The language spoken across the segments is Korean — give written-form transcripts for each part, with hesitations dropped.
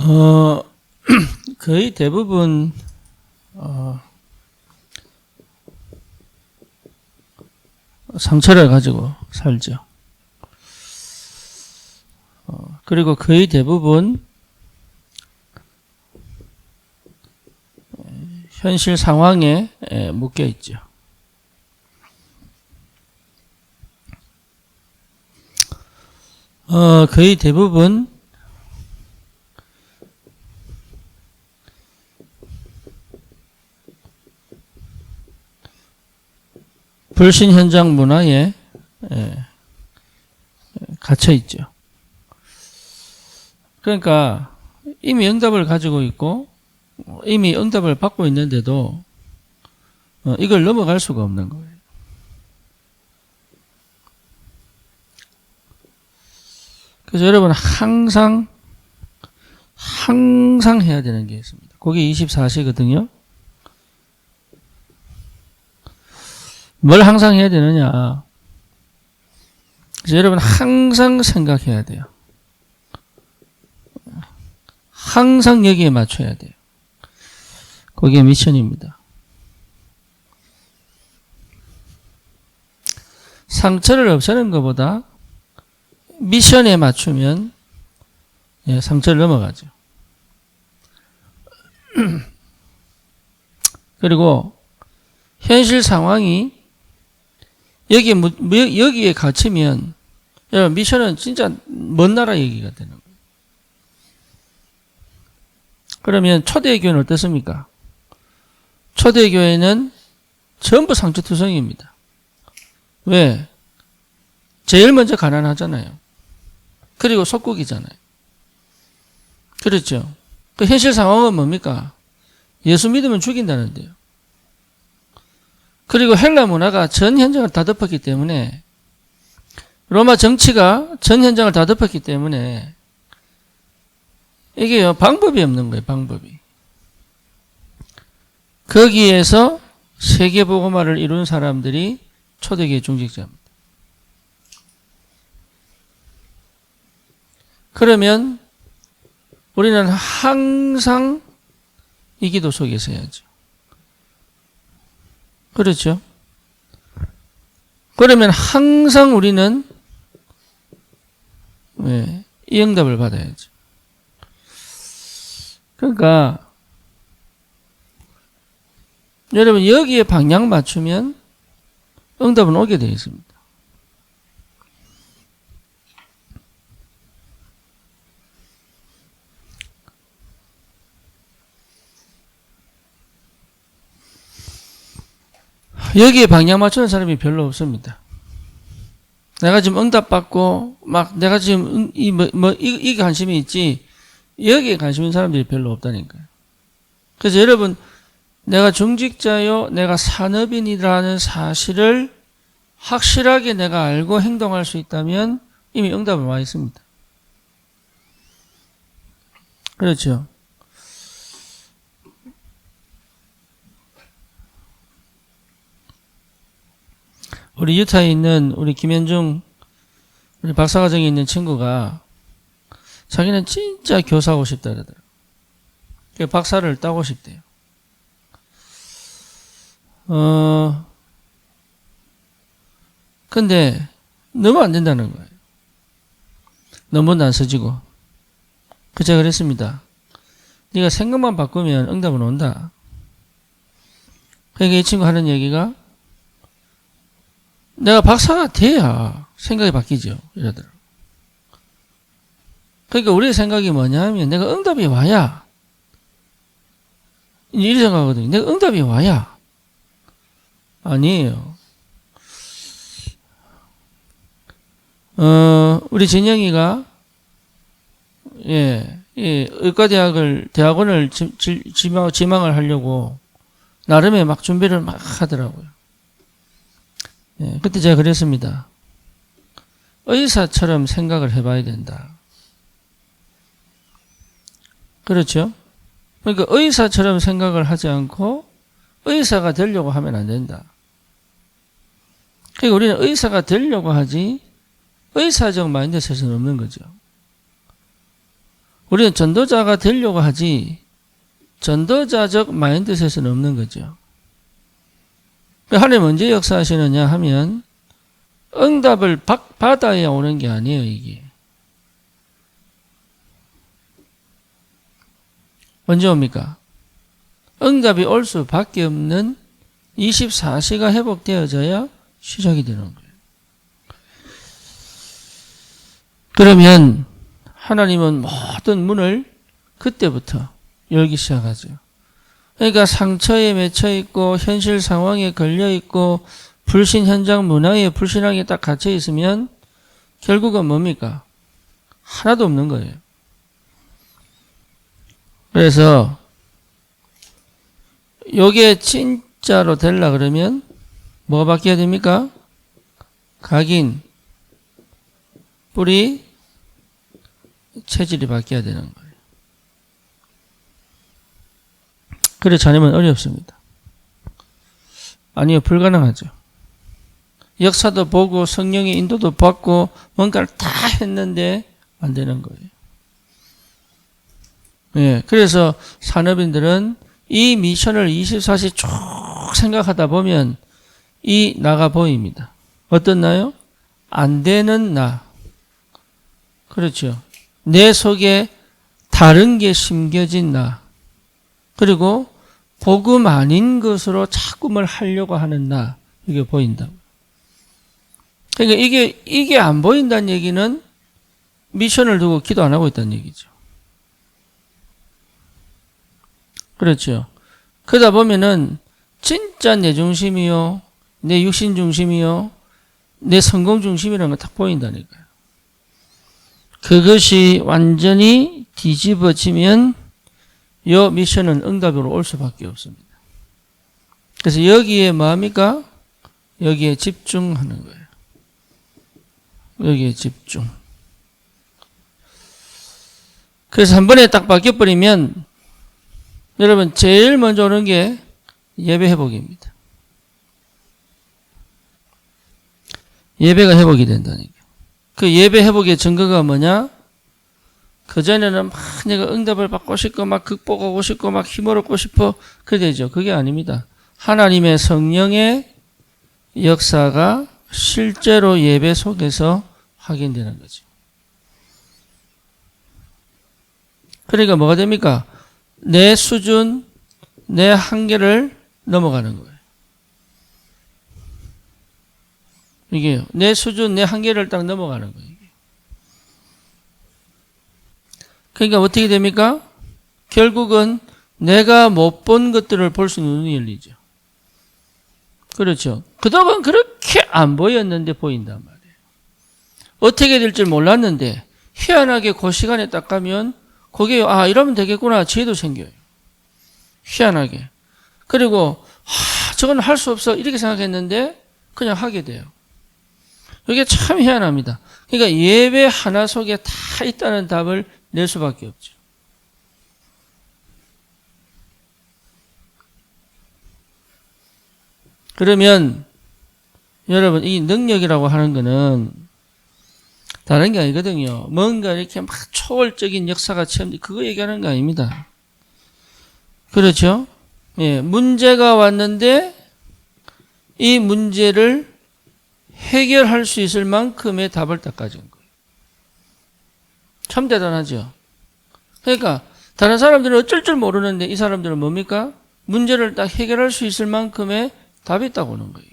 어, 거의 대부분 상처를 가지고 살죠. 그리고 거의 대부분 현실 상황에 묶여 있죠. 거의 대부분 불신 현장 문화에 갇혀 있죠. 그러니까 이미 응답을 가지고 있고 이미 응답을 받고 있는데도 이걸 넘어갈 수가 없는 거예요. 그래서 여러분 항상 해야 되는 게 있습니다. 그게 24시거든요. 뭘 항상 해야 되느냐. 그래서 여러분 항상 생각해야 돼요. 항상 여기에 맞춰야 돼요. 그게 미션입니다. 상처를 없애는 것보다 미션에 맞추면 상처를 넘어가죠. 그리고 현실 상황이 여기에 갇히면 여러분 미션은 진짜 먼 나라 얘기가 되는 거예요. 그러면 초대교회는 어떻습니까? 초대교회는 전부 상처투성입니다. 왜? 제일 먼저 가난하잖아요. 그리고 속국이잖아요. 그렇죠? 그 현실 상황은 뭡니까? 예수 믿으면 죽인다는데요. 그리고 헬라 문화가 전 현장을 다 덮었기 때문에 로마 정치가 전 현장을 다 덮었기 때문에 이게요 방법이 없는 거예요. 방법이. 거기에서 세계복음화를 이룬 사람들이 초대교회 중직자입니다. 그러면 우리는 항상 이 기도 속에서 해야죠. 그렇죠? 그러면 항상 우리는 이 응답을 받아야죠. 그러니까 여러분 여기에 방향 맞추면 응답은 오게 되어 있습니다. 여기에 방향 맞추는 사람이 별로 없습니다. 내가 지금 응답받고 막 내가 지금 이 관심이 있지 여기에 관심 있는 사람들이 별로 없다니까요. 그래서 여러분 내가 중직자요 내가 산업인이라는 사실을 확실하게 내가 알고 행동할 수 있다면 이미 응답은 와 있습니다. 그렇죠. 우리 유타에 있는 우리 김현중 우리 박사과정에 있는 친구가 자기는 진짜 교사하고 싶다 그러더라고요. 박사를 따고 싶대요. 근데 너무 안 된다는 거예요. 논문도 안 써지고. 제가 그랬습니다. 네가 생각만 바꾸면 응답은 온다. 그러니까 이 친구 하는 얘기가 내가 박사가 돼야 생각이 바뀌죠. 이러더라고요. 그러니까 우리의 생각이 뭐냐 하면 내가 응답이 와야 이렇게 생각하거든요. 내가 응답이 와야 아니에요. 우리 진영이가 대학원을 지망을 하려고 나름의 막 준비를 막 하더라고요. 그때 제가 그랬습니다. 의사처럼 생각을 해봐야 된다. 그렇죠? 그러니까 의사처럼 생각을 하지 않고 의사가 되려고 하면 안 된다. 그러니까 우리는 의사가 되려고 하지 의사적 마인드셋은 없는 거죠. 우리는 전도자가 되려고 하지 전도자적 마인드셋은 없는 거죠. 하나님 언제 역사하시느냐 하면 응답을 받아야 오는 게 아니에요, 이게. 언제 옵니까? 응답이 올 수밖에 없는 24시가 회복되어져야 시작이 되는 거예요. 그러면 하나님은 모든 문을 그때부터 열기 시작하죠. 그러니까 상처에 맺혀 있고 현실 상황에 걸려 있고 불신 현장 문화에 불신앙이 딱 갇혀 있으면 결국은 뭡니까? 하나도 없는 거예요. 그래서 요게 진짜로 되려 그러면 뭐가 바뀌어야 됩니까? 각인, 뿌리, 체질이 바뀌어야 되는 거예요. 그래서 자녀면 어렵습니다. 아니요, 불가능하죠. 역사도 보고 성령의 인도도 받고 뭔가를 다 했는데 안 되는 거예요. 예, 그래서 산업인들은 이 미션을 24시 쭉 생각하다 보면 이 나가 보입니다. 어떤 나요? 안 되는 나. 그렇죠. 내 속에 다른 게 심겨진 나. 그리고 복음 아닌 것으로 자꾸만 하려고 하는 나. 이게 보인다. 그러니까 이게 안 보인다는 얘기는 미션을 두고 기도 안 하고 있다는 얘기죠. 그렇죠. 그러다 보면은 진짜 내 중심이요, 내 육신 중심이요, 내 성공 중심이라는 거 딱 보인다니까요. 그것이 완전히 뒤집어지면 이 미션은 응답으로 올 수밖에 없습니다. 그래서 여기에 뭐합니까? 여기에 집중하는 거예요. 여기에 집중. 그래서 한 번에 딱 바뀌어버리면 여러분 제일 먼저 오는 게 예배 회복입니다. 예배가 회복이 된다니까. 그 예배 회복의 증거가 뭐냐? 그전에는 막 내가 응답을 받고 싶고 막 극복하고 싶고 막 힘을 얻고 싶어 그러죠. 그게 아닙니다. 하나님의 성령의 역사가 실제로 예배 속에서 확인되는 거죠. 그러니까 뭐가 됩니까? 내 수준, 내 한계를 넘어가는 거예요. 이게요. 내 수준, 내 한계를 딱 넘어가는 거예요. 그러니까 어떻게 됩니까? 결국은 내가 못 본 것들을 볼 수 있는 눈이 열리죠. 그렇죠. 그동안 그렇게 안 보였는데 보인단 말이에요. 어떻게 될 줄 몰랐는데 희한하게 그 시간에 딱 가면 거기에 이러면 되겠구나 지혜도 생겨요. 희한하게. 그리고 저건 할 수 없어 이렇게 생각했는데 그냥 하게 돼요. 이게 참 희한합니다. 그러니까 예배 하나 속에 다 있다는 답을 낼 수밖에 없죠. 그러면 여러분 이 능력이라고 하는 거는 다른 게 아니거든요. 뭔가 이렇게 막 초월적인 역사가 체험돼 그거 얘기하는 거 아닙니다. 그렇죠? 예, 문제가 왔는데 이 문제를 해결할 수 있을 만큼의 답을 딱 가진 거예요. 참 대단하죠? 그러니까 다른 사람들은 어쩔 줄 모르는데 이 사람들은 뭡니까? 문제를 딱 해결할 수 있을 만큼의 답이 있다고 하는 거예요.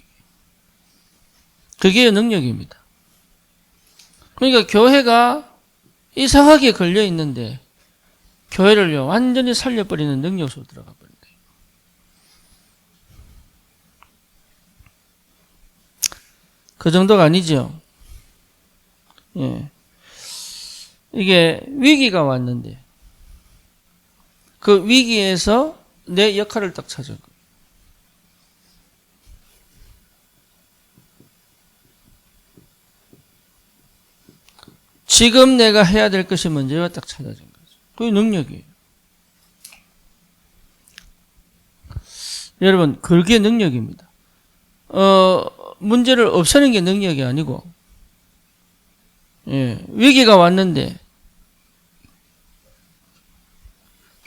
그게 능력입니다. 그러니까 교회가 이상하게 걸려 있는데 교회를요 완전히 살려버리는 능력 속으로 들어가 버린 거예요. 그 정도가 아니죠. 예. 이게 위기가 왔는데 그 위기에서 내 역할을 딱 찾은 거예요. 지금 내가 해야 될 것이 뭔지가 딱 찾아진 거죠. 그게 능력이에요. 여러분, 그게 능력입니다. 문제를 없애는 게 능력이 아니고, 예, 위기가 왔는데,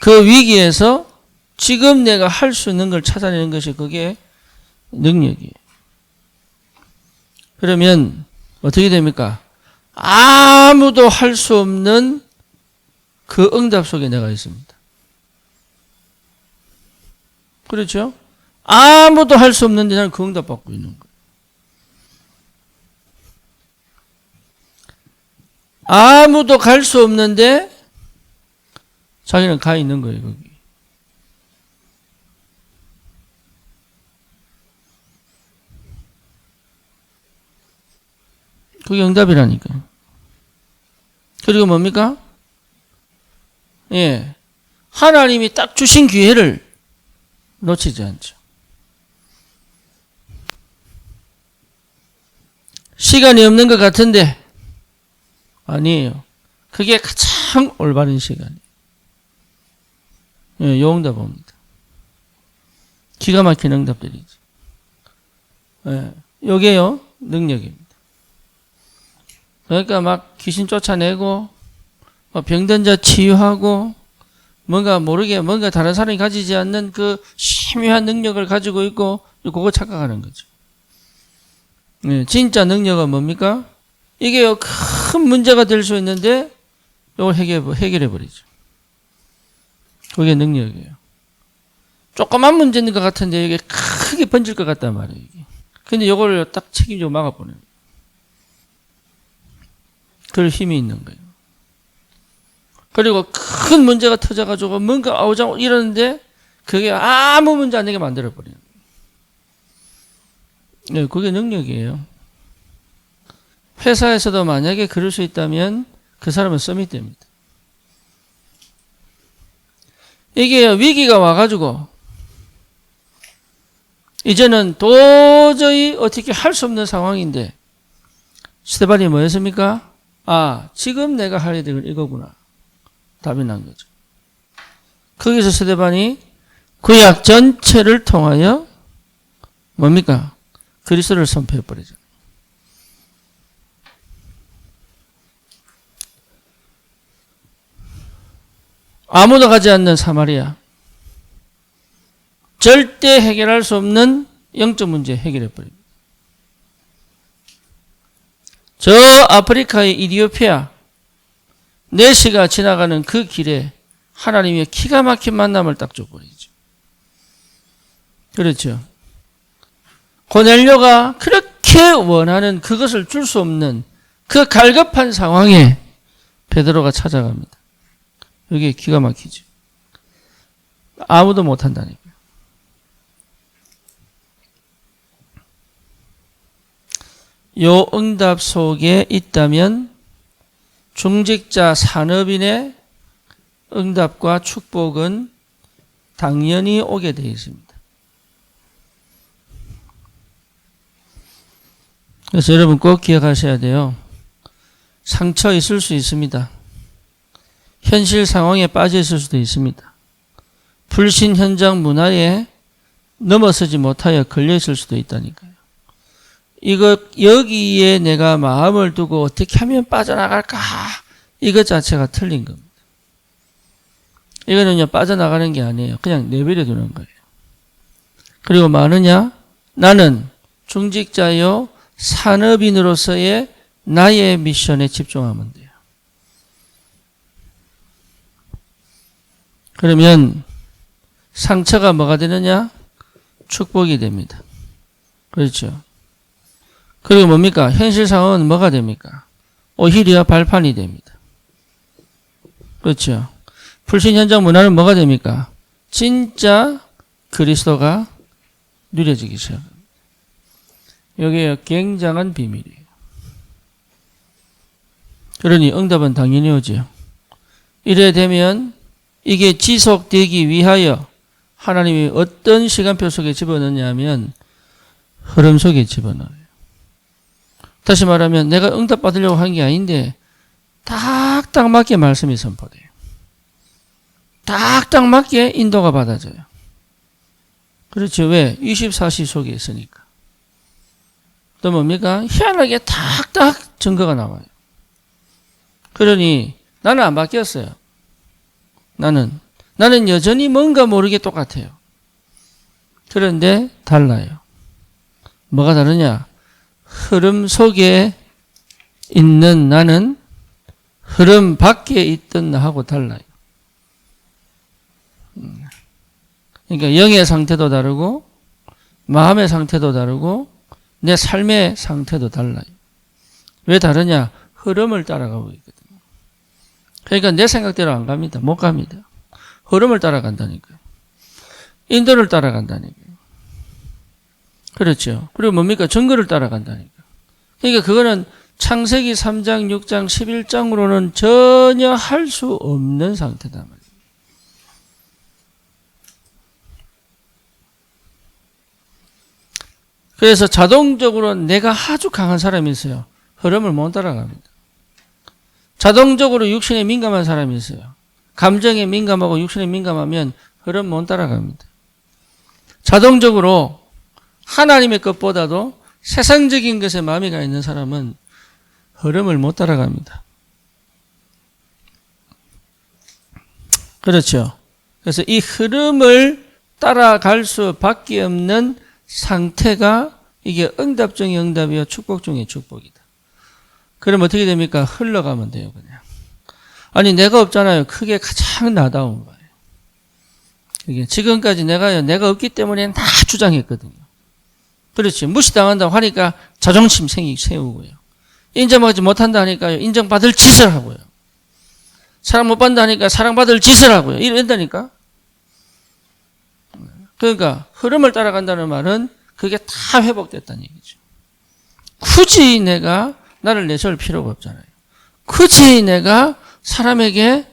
그 위기에서 지금 내가 할 수 있는 걸 찾아내는 것이 그게 능력이에요. 그러면 어떻게 됩니까? 아무도 할 수 없는 그 응답 속에 내가 있습니다. 그렇죠? 아무도 할 수 없는데 나는 그 응답 받고 있는 거예요. 아무도 갈 수 없는데 자기는 가 있는 거예요, 거기. 그게 응답이라니까요. 그리고 뭡니까? 예. 하나님이 딱 주신 기회를 놓치지 않죠. 시간이 없는 것 같은데 아니에요. 그게 가장 올바른 시간이에요. 예, 요 응답 봅니다. 기가 막힌 응답들이죠. 예, 요게요, 능력입니다. 그러니까 막 귀신 쫓아내고, 병든 자 치유하고, 뭔가 모르게 뭔가 다른 사람이 가지지 않는 그 심오한 능력을 가지고 있고, 그거 착각하는 거죠. 예, 진짜 능력은 뭡니까? 이게요, 큰 문제가 될 수 있는데, 이걸 해결해버리죠. 그게 능력이에요. 조그만 문제인 것 같은데, 이게 크게 번질 것 같단 말이에요, 이게. 근데 이걸 딱 책임지고 막아보는 거예요. 그럴 힘이 있는 거예요. 그리고 큰 문제가 터져가지고 뭔가 아우장 이러는데 그게 아무 문제 안 되게 만들어버려요. 네, 그게 능력이에요. 회사에서도 만약에 그럴 수 있다면 그 사람은 서밋됩니다. 이게 위기가 와가지고 이제는 도저히 어떻게 할 수 없는 상황인데 스데반이 뭐였습니까? 아, 지금 내가 할 일은 이거구나. 답이 난 거죠. 거기서 스데반이 구약 전체를 통하여 뭡니까? 그리스도를 선포해버리죠. 아무도 가지 않는 사마리아. 절대 해결할 수 없는 영적 문제 해결해버립니다. 저 아프리카의 이디오피아 4시가 지나가는 그 길에 하나님의 기가 막힌 만남을 딱 줘버리죠. 그렇죠. 고넬료가 그렇게 원하는 그것을 줄 수 없는 그 갈급한 상황에 베드로가 찾아갑니다. 여기에 기가 막히죠. 아무도 못한다니까요. 요 응답 속에 있다면 중직자 산업인의 응답과 축복은 당연히 오게 되어 있습니다. 그래서 여러분 꼭 기억하셔야 돼요. 상처 있을 수 있습니다. 현실 상황에 빠져 있을 수도 있습니다. 불신 현장 문화에 넘어서지 못하여 걸려 있을 수도 있다니까요. 여기에 내가 마음을 두고 어떻게 하면 빠져나갈까? 이것 자체가 틀린 겁니다. 이거는요, 빠져나가는 게 아니에요. 그냥 내버려 두는 거예요. 그리고 많으냐? 나는 중직자요, 산업인으로서의 나의 미션에 집중하면 돼요. 그러면 상처가 뭐가 되느냐? 축복이 됩니다. 그렇죠. 그리고 뭡니까? 현실 상황은 뭐가 됩니까? 오히려 발판이 됩니다. 그렇죠. 불신 현장 문화는 뭐가 됩니까? 진짜 그리스도가 누려지기 시작합니다. 여기에 굉장한 비밀이에요. 그러니 응답은 당연히 오죠. 이래 되면 이게 지속되기 위하여 하나님이 어떤 시간표 속에 집어넣냐면 흐름 속에 집어넣어요. 다시 말하면 내가 응답 받으려고 한 게 아닌데 딱딱 맞게 말씀이 선포돼요. 딱딱 맞게 인도가 받아져요. 그렇죠. 왜? 24시 속에 있으니까. 또 뭡니까? 희한하게 딱딱 증거가 나와요. 그러니 나는 안 바뀌었어요. 나는 나는 여전히 뭔가 모르게 똑같아요. 그런데 달라요. 뭐가 다르냐? 흐름 속에 있는 나는 흐름 밖에 있던 나하고 달라요. 그러니까 영의 상태도 다르고 마음의 상태도 다르고 내 삶의 상태도 달라요. 왜 다르냐? 흐름을 따라가고 있거든요. 그러니까 내 생각대로 안 갑니다. 못 갑니다. 흐름을 따라간다니까요. 인도를 따라간다니까요. 그렇죠. 그리고 뭡니까? 증거를 따라간다니까요. 그러니까 그거는 창세기 3장, 6장, 11장으로는 전혀 할 수 없는 상태다 말이에요. 그래서 자동적으로 내가 아주 강한 사람이 있어요. 흐름을 못 따라갑니다. 자동적으로 육신에 민감한 사람이 있어요. 감정에 민감하고 육신에 민감하면 흐름 못 따라갑니다. 자동적으로 하나님의 것보다도 세상적인 것에 마음이 가 있는 사람은 흐름을 못 따라갑니다. 그렇죠. 그래서 이 흐름을 따라갈 수밖에 없는 상태가 이게 응답 중의 응답이요 축복 중의 축복이다. 그럼 어떻게 됩니까? 흘러가면 돼요, 그냥. 아니 내가 없잖아요. 그게 가장 나다운 거예요. 이게 지금까지 내가 없기 때문에 다 주장했거든요. 그렇지. 무시당한다고 하니까 자존심 세우고요. 인정받지 못한다 하니까요. 인정받을 짓을 하고요. 사랑 못 받는다 하니까 사랑받을 짓을 하고요. 이런다니까. 그러니까 흐름을 따라간다는 말은 그게 다 회복됐다는 얘기죠. 굳이 내가 나를 내세울 필요가 없잖아요. 굳이 내가 사람에게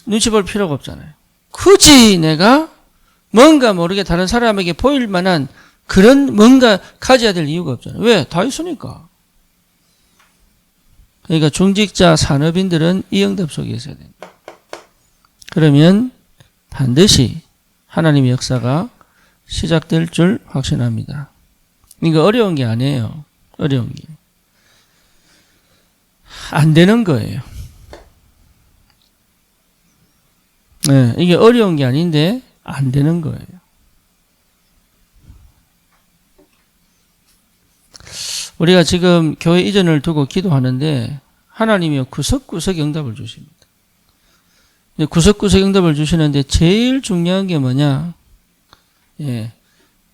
눈치 볼 필요가 없잖아요. 굳이 내가 뭔가 모르게 다른 사람에게 보일 만한 그런 뭔가 가져야 될 이유가 없잖아요. 왜? 다 있으니까. 그러니까 중직자 산업인들은 이 응답 속에 있어야 됩니다. 그러면 반드시 하나님의 역사가 시작될 줄 확신합니다. 이거 어려운 게 아니에요. 어려운 게. 안 되는 거예요. 네, 이게 어려운 게 아닌데 안 되는 거예요. 우리가 지금 교회 이전을 두고 기도하는데 하나님이 구석구석 응답을 주십니다. 구석구석 응답을 주시는데 제일 중요한 게 뭐냐? 예,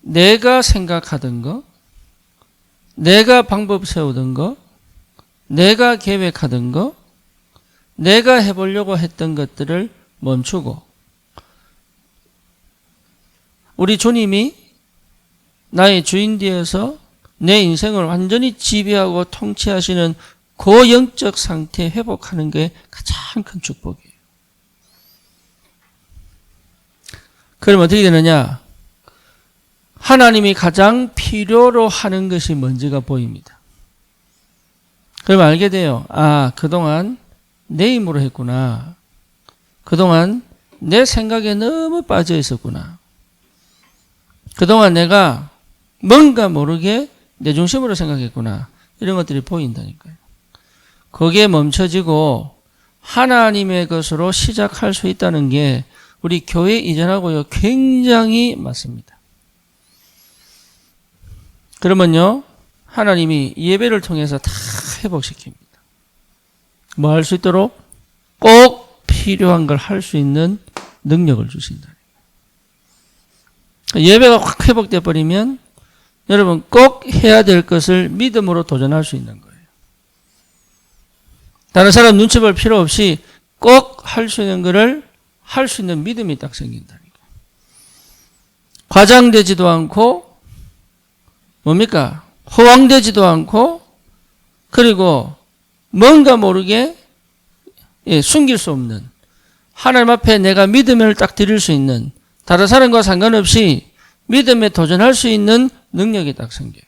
내가 생각하던 거, 내가 방법 세우던 거, 내가 계획하던 거, 내가 해보려고 했던 것들을 멈추고 우리 주님이 나의 주인 되어서 내 인생을 완전히 지배하고 통치하시는 그 영적 상태 회복하는 게 가장 큰 축복이에요. 그럼 어떻게 되느냐? 하나님이 가장 필요로 하는 것이 뭔지가 보입니다. 그럼 알게 돼요. 아, 그동안 내 힘으로 했구나. 그동안 내 생각에 너무 빠져 있었구나. 그동안 내가 뭔가 모르게 내 중심으로 생각했구나. 이런 것들이 보인다니까요. 거기에 멈춰지고 하나님의 것으로 시작할 수 있다는 게 우리 교회 이전하고요 굉장히 맞습니다. 그러면요 하나님이 예배를 통해서 다 회복시킵니다. 뭐 할 수 있도록? 꼭 필요한 걸 할 수 있는 능력을 주신다. 예배가 확 회복돼 버리면 여러분 꼭 해야 될 것을 믿음으로 도전할 수 있는 거예요. 다른 사람 눈치 볼 필요 없이 꼭 할 수 있는 거를 할 수 있는 믿음이 딱 생긴다니까. 과장되지도 않고 뭡니까? 허황되지도 않고 그리고 뭔가 모르게 숨길 수 없는 하나님 앞에 내가 믿음을 딱 드릴 수 있는 다른 사람과 상관없이 믿음에 도전할 수 있는 능력이 딱 생겨요.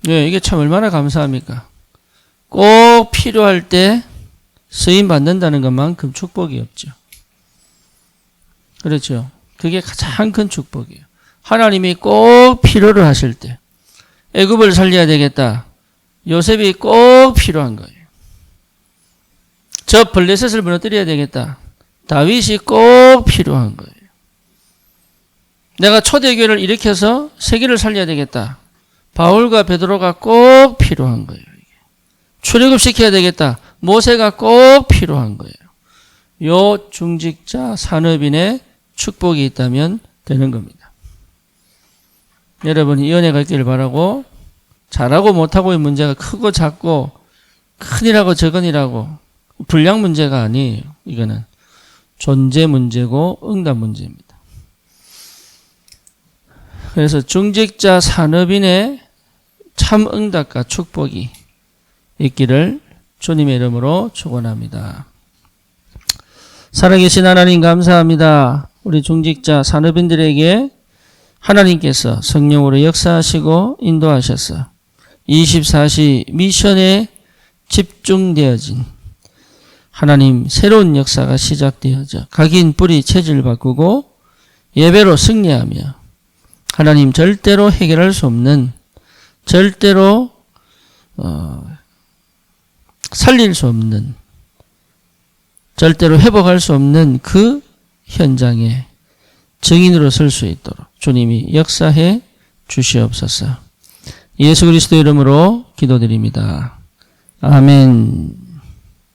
네, 이게 참 얼마나 감사합니까? 꼭 필요할 때 쓰임 받는다는 것만큼 축복이 없죠. 그렇죠. 그게 가장 큰 축복이에요. 하나님이 꼭 필요를 하실 때 애굽을 살려야 되겠다. 요셉이 꼭 필요한 거예요. 저 블레셋을 무너뜨려야 되겠다. 다윗이 꼭 필요한 거예요. 내가 초대교회를 일으켜서 세계를 살려야 되겠다. 바울과 베드로가 꼭 필요한 거예요. 출애굽시켜야 되겠다. 모세가 꼭 필요한 거예요. 요 중직자 산업인의 축복이 있다면 되는 겁니다. 여러분, 이 은혜가 있기를 바라고, 잘하고 못하고의 문제가 크고 작고 큰이라고 적은이라고 분량 문제가 아니에요. 이거는 존재 문제고 응답 문제입니다. 그래서 중직자 산업인의 참 응답과 축복이 있기를 주님의 이름으로 축원합니다. 살아계신 하나님 감사합니다. 우리 중직자 산업인들에게 하나님께서 성령으로 역사하시고 인도하셔서 24시 미션에 집중되어진 하나님 새로운 역사가 시작되어져 각인 뿌리 체질 바꾸고 예배로 승리하며 하나님 절대로 해결할 수 없는, 절대로 살릴 수 없는, 절대로 회복할 수 없는 그 현장에 증인으로 설 수 있도록 주님이 역사해 주시옵소서. 예수 그리스도 이름으로 기도드립니다. 아멘.